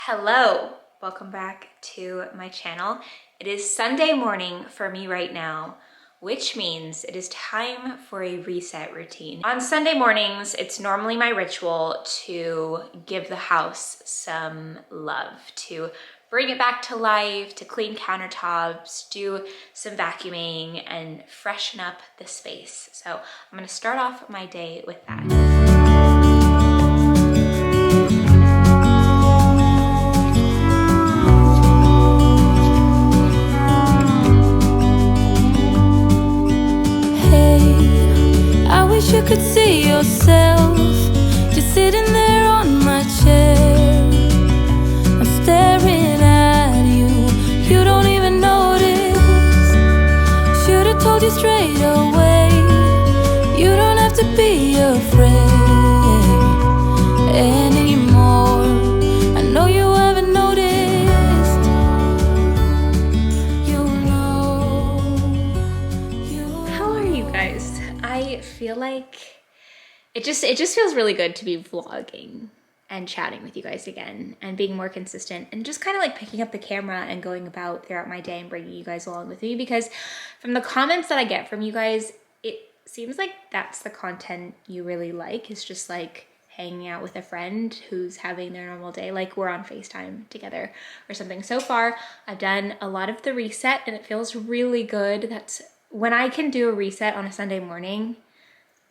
Hello, welcome back to my channel. It is Sunday morning for me right now, which means it is time for a reset routine. On Sunday mornings, it's normally my ritual to give the house some love, to bring it back to life, to clean countertops, do some vacuuming, and freshen up the space. So I'm gonna start off my day with that. You could see yourself just sitting there on my chair. I'm staring at you, you don't even notice. Should've told you straight away, you don't have to be afraid anymore. I know you haven't noticed. You know. How are you guys? I feel like it just feels really good to be vlogging and chatting with you guys again and being more consistent and just kind of like picking up the camera and going about throughout my day and bringing you guys along with me, because from the comments that I get from you guys, it seems like that's the content you really like. It's just like hanging out with a friend who's having their normal day, like we're on FaceTime together or something. So far, I've done a lot of the reset and it feels really good. That's when I can do a reset on a Sunday morning.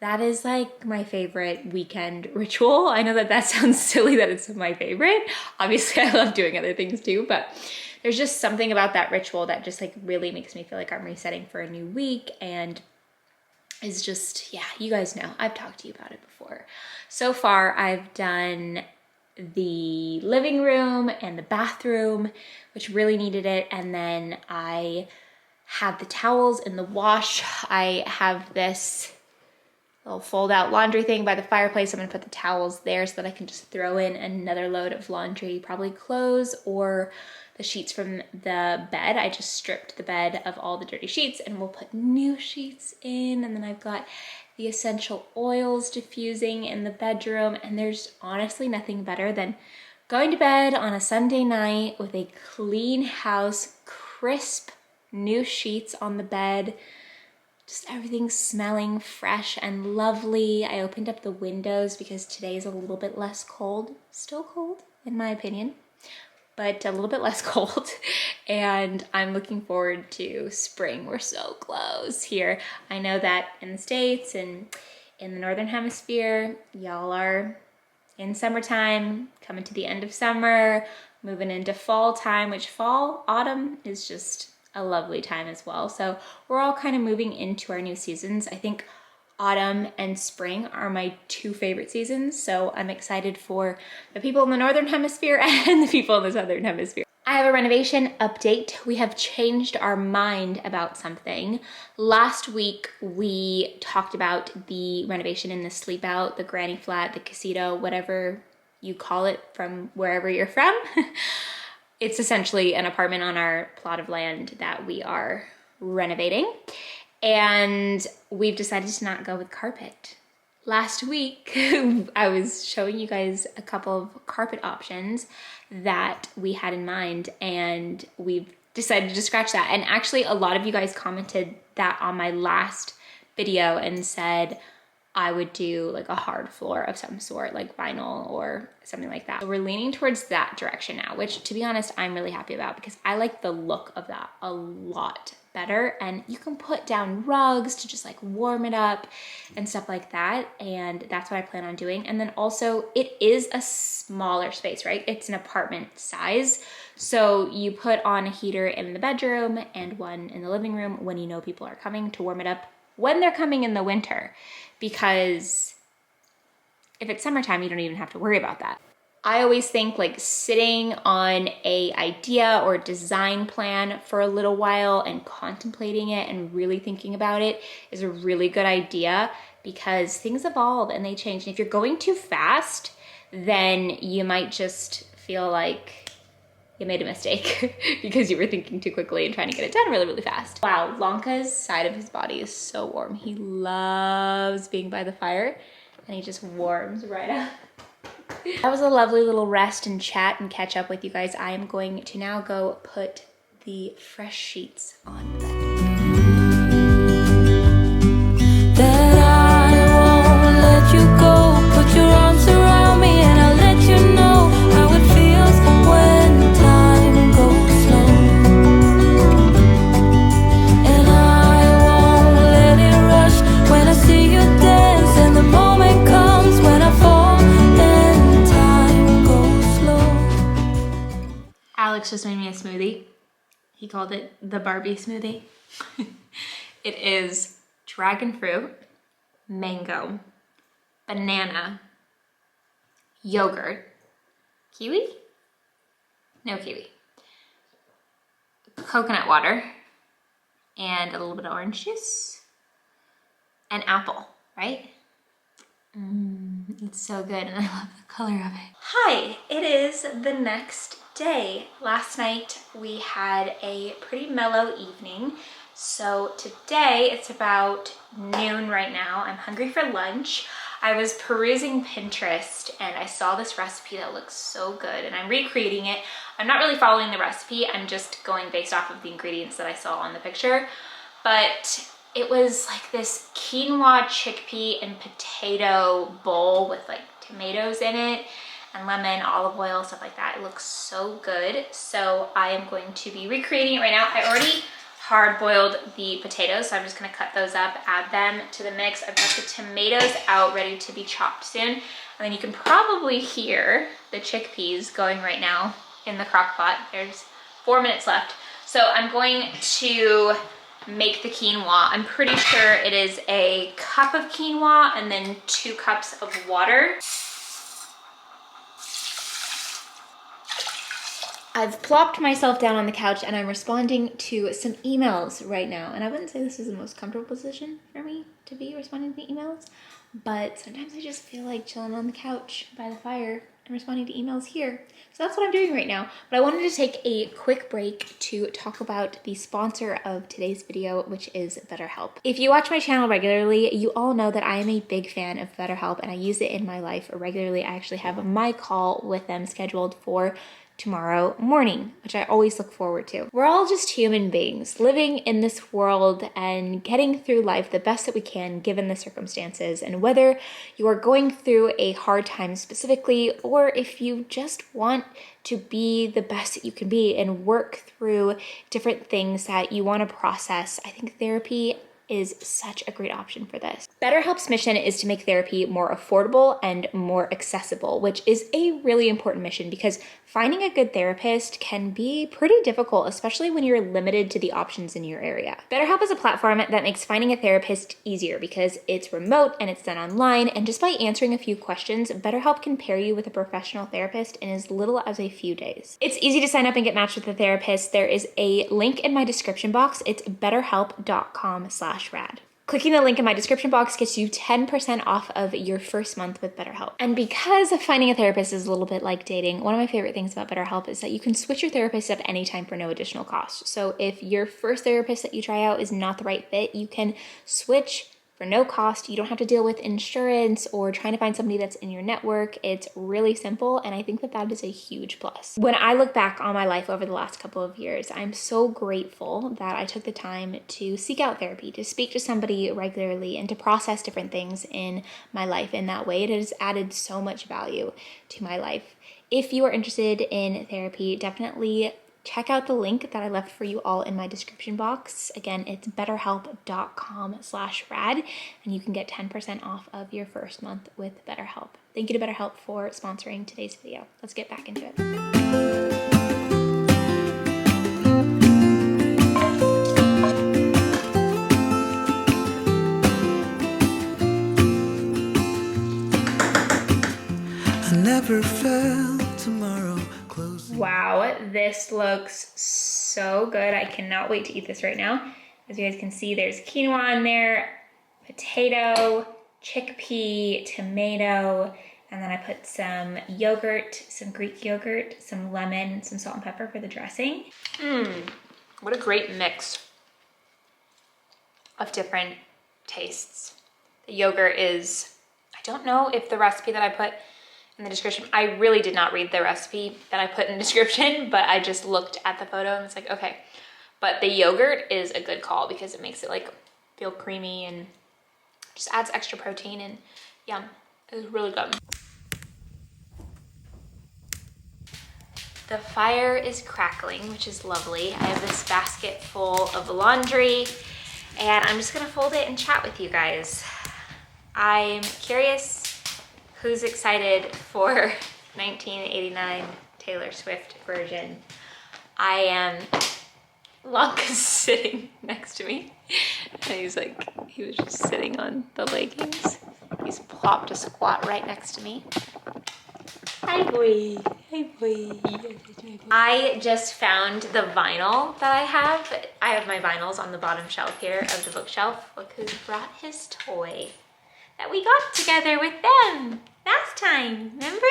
That is like my favorite weekend ritual. I know that sounds silly that it's my favorite. Obviously, I love doing other things too, but there's just something about that ritual that just like really makes me feel like I'm resetting for a new week, and is just, yeah, you guys know, I've talked to you about it before. So far, I've done the living room and the bathroom, which really needed it, and then I have the towels in the wash. I have this little fold out laundry thing by the fireplace. I'm gonna put the towels there so that I can just throw in another load of laundry, probably clothes or the sheets from the bed. I just stripped the bed of all the dirty sheets and we'll put new sheets in. And then I've got the essential oils diffusing in the bedroom. And there's honestly nothing better than going to bed on a Sunday night with a clean house, crisp new sheets on the bed, just everything smelling fresh and lovely. I opened up the windows because today is a little bit less cold. Still cold in my opinion, but a little bit less cold. And I'm looking forward to spring. We're so close here. I know that in the States and in the Northern Hemisphere, y'all are in summertime, coming to the end of summer, moving into fall time, which autumn is just a lovely time as well. So we're all kind of moving into our new seasons. I think autumn and spring are my two favorite seasons. So I'm excited for the people in the Northern Hemisphere and the people in the Southern Hemisphere. I have a renovation update. We have changed our mind about something. Last week, we talked about the renovation in the sleep out, the granny flat, the casito, whatever you call it from wherever you're from. It's essentially an apartment on our plot of land that we are renovating. And we've decided to not go with carpet. Last week, I was showing you guys a couple of carpet options that we had in mind, and we've decided to scratch that. And actually, a lot of you guys commented that on my last video and said I would do like a hard floor of some sort, like vinyl or something like that. So we're leaning towards that direction now, which to be honest, I'm really happy about because I like the look of that a lot better. And you can put down rugs to just like warm it up and stuff like that. And that's what I plan on doing. And then also it is a smaller space, right? It's an apartment size. So you put on a heater in the bedroom and one in the living room when you know people are coming to warm it up when they're coming in the winter. Because if it's summertime, you don't even have to worry about that. I always think like sitting on a idea or design plan for a little while and contemplating it and really thinking about it is a really good idea, because things evolve and they change. And if you're going too fast, then you might just feel like you made a mistake because you were thinking too quickly and trying to get it done really, really fast. Wow, Lanka's side of his body is so warm. He loves being by the fire and he just warms right up. That was a lovely little rest and chat and catch up with you guys. I am going to now go put the fresh sheets on the bed. That I won't let you go. Put your arms around me and I'll let you know how it feels when time goes slow. And I won't let it rush when I see you dance, and the moment comes when I fall and time goes slow. Alex just made me a smoothie. He called it the Barbie smoothie. It is dragon fruit, mango, banana, yogurt, kiwi? No kiwi. Coconut water, and a little bit of orange juice, and apple, right? It's so good, and I love the color of it. Hi, it is the next day. Last night we had a pretty mellow evening. So today it's about noon right now. I'm hungry for lunch. I was perusing Pinterest and I saw this recipe that looks so good and I'm recreating it. I'm not really following the recipe. I'm just going based off of the ingredients that I saw on the picture. But it was like this quinoa, chickpea, and potato bowl with like tomatoes in it and lemon, olive oil, stuff like that. It looks so good. So I am going to be recreating it right now. I already hard-boiled the potatoes, so I'm just gonna cut those up, add them to the mix. I've got the tomatoes out, ready to be chopped soon. And then you can probably hear the chickpeas going right now in the crock pot. There's 4 minutes left. So I'm going to make the quinoa. I'm pretty sure it is a cup of quinoa and then 2 cups of water. I've plopped myself down on the couch and I'm responding to some emails right now. And I wouldn't say this is the most comfortable position for me to be responding to emails, but sometimes I just feel like chilling on the couch by the fire and responding to emails here. So that's what I'm doing right now. But I wanted to take a quick break to talk about the sponsor of today's video, which is BetterHelp. If you watch my channel regularly, you all know that I am a big fan of BetterHelp and I use it in my life regularly. I actually have my call with them scheduled for tomorrow morning, which I always look forward to. We're all just human beings living in this world and getting through life the best that we can given the circumstances. And whether you are going through a hard time specifically, or if you just want to be the best that you can be and work through different things that you want to process, I think therapy is such a great option for this. BetterHelp's mission is to make therapy more affordable and more accessible, which is a really important mission because finding a good therapist can be pretty difficult, especially when you're limited to the options in your area. BetterHelp is a platform that makes finding a therapist easier because it's remote and it's done online, and just by answering a few questions, BetterHelp can pair you with a professional therapist in as little as a few days. It's easy to sign up and get matched with a therapist. There is a link in my description box. It's betterhelp.com/rad. Clicking the link in my description box gets you 10% off of your first month with BetterHelp. And because finding a therapist is a little bit like dating, one of my favorite things about BetterHelp is that you can switch your therapist at any time for no additional cost. So if your first therapist that you try out is not the right fit, you can switch for no cost. You don't have to deal with insurance or trying to find somebody that's in your network. It's really simple, and I think that that is a huge plus. When I look back on my life over the last couple of years, I'm so grateful that I took the time to seek out therapy, to speak to somebody regularly, and to process different things in my life in that way. It has added so much value to my life. If you are interested in therapy, definitely check out the link that I left for you all in my description box. Again, it's betterhelp.com/rad, and you can get 10% off of your first month with BetterHelp. Thank you to BetterHelp for sponsoring today's video. Let's get back into it. I never felt tomorrow close. Wow, this looks so good. I cannot wait to eat this right now. As you guys can see, there's quinoa in there, potato, chickpea, tomato, and then I put some yogurt, some Greek yogurt, some lemon, some salt and pepper for the dressing. What a great mix of different tastes. The yogurt is, I don't know if the recipe that I put in the description. I really did not read the recipe that I put in the description, but I just looked at the photo and it's like, okay. But the yogurt is a good call because it makes it like feel creamy and just adds extra protein, and yum. It was really good. The fire is crackling, which is lovely. I have this basket full of laundry and I'm just gonna fold it and chat with you guys. I'm curious who's excited for 1989 Taylor Swift version. I am. Lonka's sitting next to me and he was just sitting on the leggings. He's plopped a squat right next to me. Hi boy, hi boy. I just found the vinyl that I have. I have my vinyls on the bottom shelf here of the bookshelf. Look who brought his toy that we got together with them last time, remember?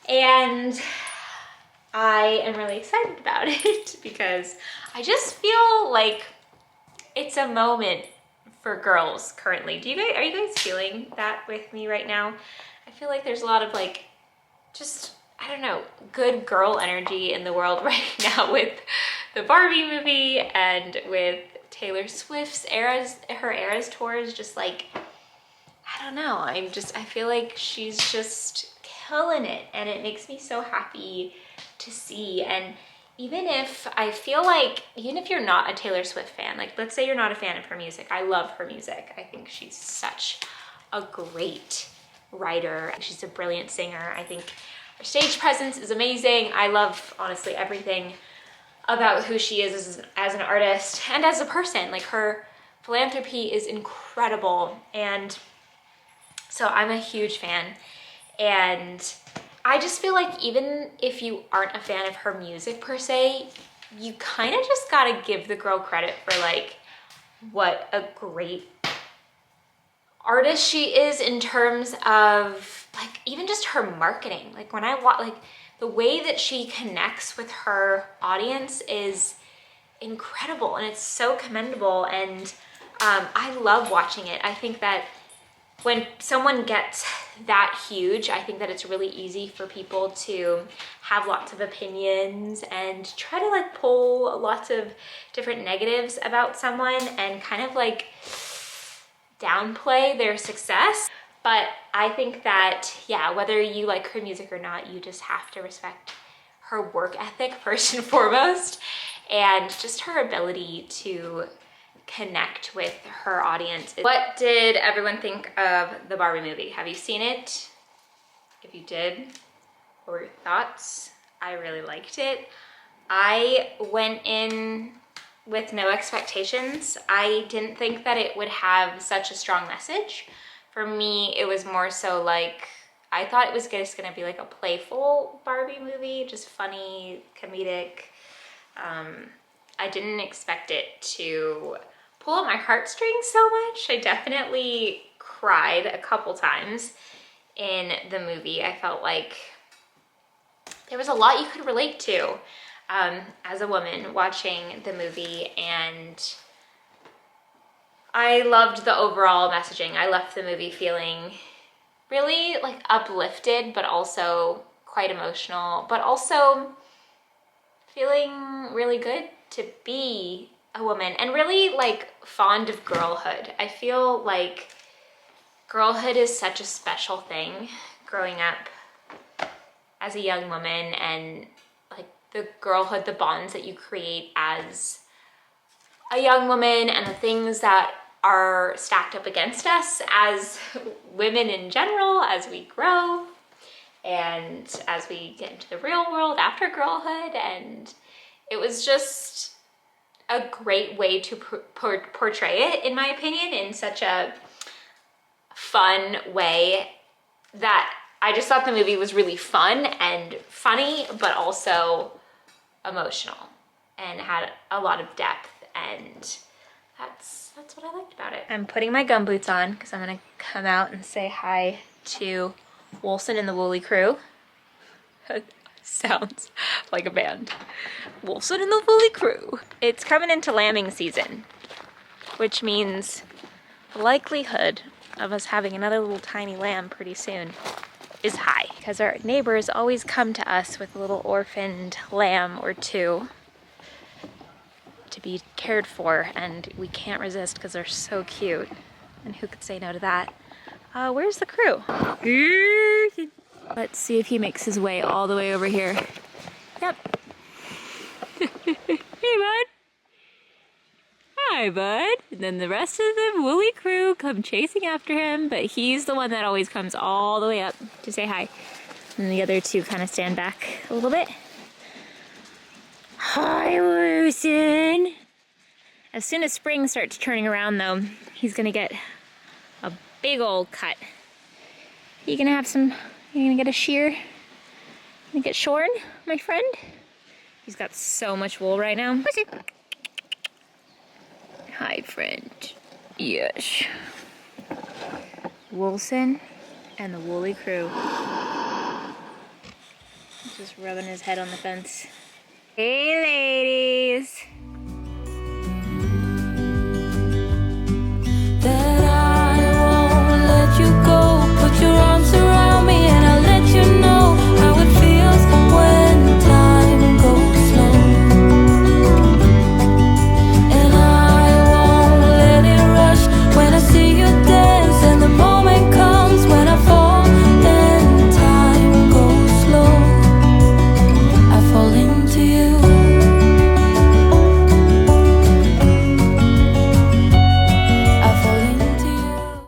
And I am really excited about it because I just feel like it's a moment for girls currently. Are you guys feeling that with me right now? I feel like there's a lot of like, just, I don't know, good girl energy in the world right now with the Barbie movie and with Taylor Swift's her Eras tours. Just like, I don't know, I feel like she's just killing it and it makes me so happy to see. And even if you're not a Taylor Swift fan, like let's say you're not a fan of her music, I love her music. I think she's such a great writer. She's a brilliant singer. I think her stage presence is amazing. I love honestly everything about who she is as an artist and as a person. Like her philanthropy is incredible. And so I'm a huge fan. And I just feel like even if you aren't a fan of her music per se, you kind of just gotta give the girl credit for like what a great artist she is in terms of like even just her marketing. Like when I watch, like the way that she connects with her audience is incredible and it's so commendable. And I love watching it. I think that when someone gets that huge, I think that it's really easy for people to have lots of opinions and try to like pull lots of different negatives about someone and kind of like downplay their success. But I think that, yeah, whether you like her music or not, you just have to respect her work ethic first and foremost, and just her ability to connect with her audience. What did everyone think of the Barbie movie? Have you seen it? If you did, what were your thoughts? I really liked it. I went in with no expectations. I didn't think that it would have such a strong message. For me, it was more so like, I thought it was just gonna be like a playful Barbie movie, just funny, comedic. I didn't expect it to pull at my heartstrings so much. I definitely cried a couple times in the movie. I felt like there was a lot you could relate to as a woman watching the movie, and I loved the overall messaging. I left the movie feeling really like uplifted, but also quite emotional, but also feeling really good to be a woman and really like fond of girlhood. I feel like girlhood is such a special thing growing up as a young woman, and like the girlhood, the bonds that you create as a young woman and the things that are stacked up against us as women in general as we grow and as we get into the real world after girlhood. And it was just a great way to portray it, in my opinion, in such a fun way that I just thought the movie was really fun and funny, but also emotional and had a lot of depth, and that's what I liked about it. I'm putting my gumboots on because I'm gonna come out and say hi to Wilson and the Woolly Crew. Sounds like a band. Wilson and the Woolly Crew. It's coming into lambing season, which means the likelihood of us having another little tiny lamb pretty soon is hi, because our neighbors always come to us with a little orphaned lamb or two to be cared for, and we can't resist because they're so cute. And who could say no to that? Where's the crew? Let's see if he makes his way all the way over here. Yep. Hey, bud. Hi, bud. And then the rest of the woolly crew come chasing after him, but he's the one that always comes all the way up to say hi. And the other two kind of stand back a little bit. Hi, Wilson. As soon as spring starts turning around, though, he's gonna get a big old cut. You gonna get a shear? You gonna get shorn, my friend? He's got so much wool right now. Pussy. Hi, friend. Yes. Wilson and the woolly crew. Just rubbing his head on the fence. Hey, ladies.